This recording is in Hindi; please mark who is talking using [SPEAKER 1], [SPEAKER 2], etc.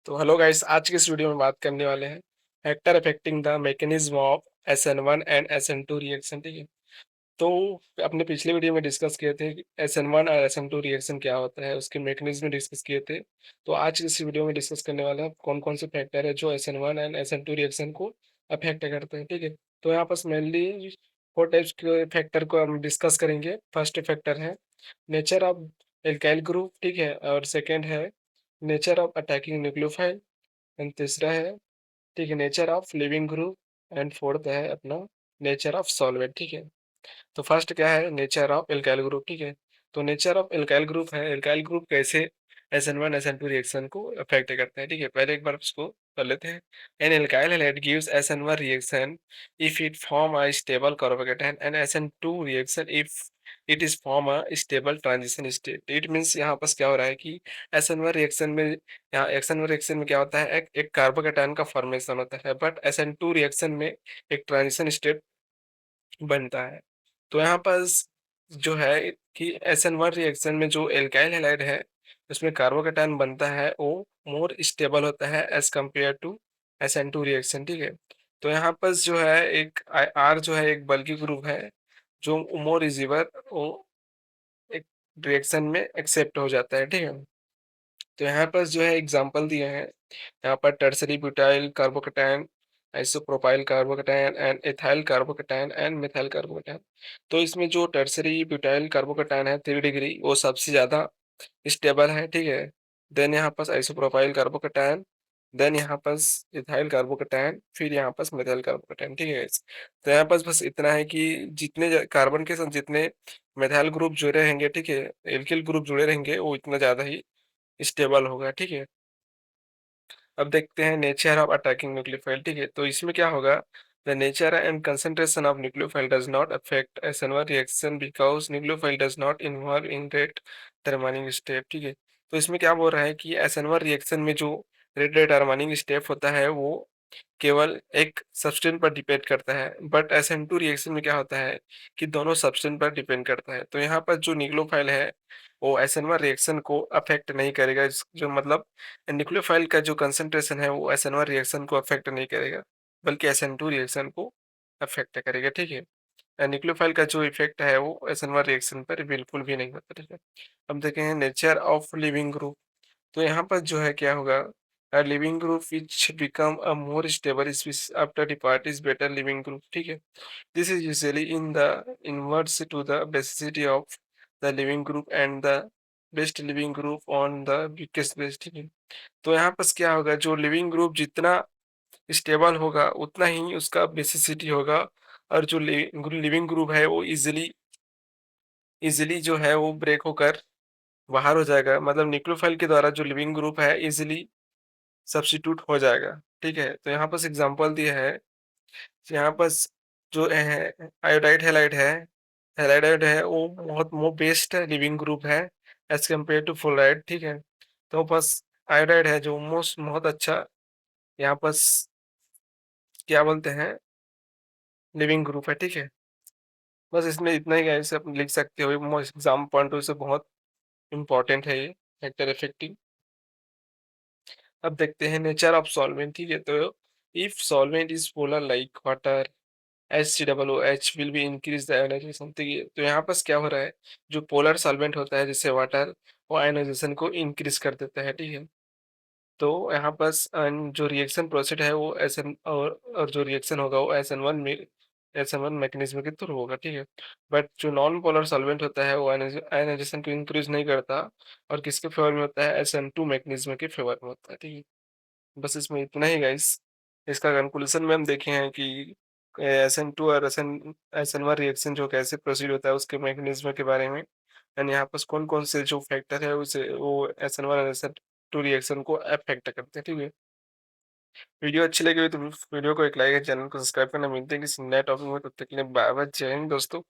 [SPEAKER 1] तो हेलो गाइस, आज की इस वीडियो में बात करने वाले हैं factor affecting the mechanism of SN1 and SN2 reaction. ठीक है। तो अपने पिछले वीडियो में डिस्कस किए थे कि SN1 और SN2 रिएक्शन क्या होता है, उसके मैकेनिज्म डिस्कस किए थे। तो आज की इस वीडियो में डिस्कस करने वाले हैं कौन कौन से फैक्टर है जो SN1 एंड SN2 रिएक्शन को अफेक्ट करते हैं। ठीक है। तो यहाँ पर मेनली 4 टाइप्स के फैक्टर को हम डिस्कस करेंगे। फर्स्ट फैक्टर है नेचर ऑफ एल्काइल ग्रुप। ठीक है। और सेकेंड है nature of attacking nucleophile. And तीसरा है, ठीक है, nature of leaving group. And fourth है अपना नेचर ऑफ सॉल्वेंट। ठीक है। तो फर्स्ट क्या है, नेचर ऑफ एल्काइल ग्रुप। ठीक है। तो नेचर ऑफ एल्काइल ग्रुप है एल्काइल ग्रुप कैसे SN1 SN2 रिएक्शन को अफेक्ट करते हैं। ठीक है। पहले एक बार उसको कर लेते हैं। An alkyl halide gives SN1 reaction if it form a stable carbocation and SN2 reaction if it is form a stable transition state. It means यहाँ पर क्या हो रहा है कि SN1 रिएक्शन में, यहाँ SN1 रिएक्शन में क्या होता है, एक कार्बोकेटायन का फॉर्मेशन होता है, बट SN2 रिएक्शन में एक ट्रांजिशन स्टेट बनता है। तो यहाँ पर जो है कि SN1 रिएक्शन में जो एल्काइल हैलाइड है उसमें कार्बोकेटायन बनता है वो मोर स्टेबल होता है as compare to SN2 reaction. ठीक है। तो यहाँ पर जो है एक R जो है एक बल्कि ग्रुप है जो मोर इजिवर वो एक रिएक्शन में एक्सेप्ट हो जाता है। ठीक है। तो यहाँ पर जो है एग्जांपल दिए हैं, यहाँ पर tertiary butyl carbocation, isopropyl carbocation and ethyl carbocation and methyl carbocation. तो इसमें जो टर्सरी ब्यूटाइल कार्बोकेटायन है 3 डिग्री, वो सबसे ज़्यादा स्टेबल है। ठीक है। देन यहाँ पास आइसोप्रोपाइल कार्बोकेटायन, देन यहाँ पास इथाइल कार्बोकेटायन, फिर यहाँ पास मिथाइल कार्बोकेटायन। ठीक है guys? तो यहाँ पास बस इतना है कि जितने कार्बन के साथ जितने मिथाइल ग्रुप जुड़े रहेंगे, ठीक है, एल्किल ग्रुप जुड़े रहेंगे, वो इतना ज़्यादा ही स्टेबल होगा। ठीक है। अब देखते हैं नेचर ऑफ अटैकिंग न्यूक्लियोफाइल। ठीक है। तो इसमें क्या होगा, the nature and concentration of nucleophile does not affect SN1 reaction because nucleophile does not involve in rate terminating step. ठीक है। तो इसमें क्या बोल रहा है कि SN1 रिएक्शन में जो रेट टर्माइनिंग स्टेप होता है वो केवल एक सब्सटेंस पर डिपेंड करता है, बट SN2 रिएक्शन में क्या होता है कि दोनों सब्सटेंस पर डिपेंड करता है। तो यहाँ पर जो न्यूक्लियोफाइल है वो SN1 रिएक्शन को अफेक्ट नहीं करेगा। जो मतलब न्यूक्लियोफाइल का जो कंसंट्रेशन है वो SN1 रिएक्शन को अफेक्ट नहीं करेगा, बल्कि SN2 रिएक्शन को अफेक्ट करेगा। ठीक है। न्यूक्लियोफाइल का जो इफेक्ट है वो SN1 रिएक्शन पर बिल्कुल भी नहीं होता। ठीक है। अब देखें नेचर ऑफ लिविंग ग्रुप। तो यहाँ पर जो है क्या होगा, a living group which become a more stable species after the part is better living group। ठीक है। This is usually in the inverse to the basicity of the living group and the best living group on the weakest base। ठीक है। तो यहाँ पर क्या होगा, जो लिविंग ग्रुप जितना स्टेबल होगा उतना ही उसका बेसिसिटी होगा, और जो लिविंग ग्रुप है वो इजिली इजिली जो है वो ब्रेक होकर बाहर हो जाएगा। मतलब न्यूक्लियोफाइल के द्वारा जो लिविंग ग्रुप है इजिली सब्स्टिट्यूट हो जाएगा। ठीक है। तो यहाँ पर एग्जांपल दिया है, यहाँ पर जो है आयोडाइड हैलाइड है, हैलाइड है वो बहुत वो बेस्ट लिविंग ग्रुप है एज कम्पेयर टू फ्लोराइड। ठीक है। तो बस आयोडाइड है जो मोस्ट बहुत अच्छा यहाँ पर क्या बोलते हैं लिविंग ग्रुप है। ठीक है। बस इसमें इतना ही है, इसे आप लिख सकते हो, एग्जाम पॉइंट से बहुत इंपॉर्टेंट है ये फैक्टर इफेक्टिव। अब देखते हैं नेचर ऑफ सॉल्वेंट। ठीक है। तो if solvent is polar like water HCOOH will be increase the ionisation. तो यहाँ पर क्या हो रहा है, जो पोलर सॉल्वेंट होता है जैसे वाटर, वो आयोनाइजेशन को इंक्रीज कर देता है। ठीक है। तो यहाँ पर जो रिएक्शन प्रोसेस है वो SN और जो रिएक्शन होगा वो SN1 मैकेनिज्म के थ्रू होगा। ठीक है। बट जो नॉन पोलर सॉल्वेंट होता है वो आयोनाइजेशन को इंक्रीज नहीं करता, और किसके फेवर में होता है, SN2 मैकेनिज्म के फेवर में होता है। ठीक है। बस इसमें इतना ही गाइस। इसका कंक्लूजन में हम देखे हैं कि SN2 और SN1 रिएक्शन जो कैसे प्रोसीड होता है उसके मैकेनिज्म के बारे में, एंड यहाँ पर कौन कौन से जो फैक्टर है उसे वो SN1 और SN2 रिएक्शन को अफेक्ट करते हैं। ठीक है। वीडियो अच्छी लगी हो तो वीडियो को एक लाइक, चैनल को सब्सक्राइब करना। मिलते हैं किसी नए टॉपिक में, तब तक के लिए बाय बाय, जय हिंद दोस्तों।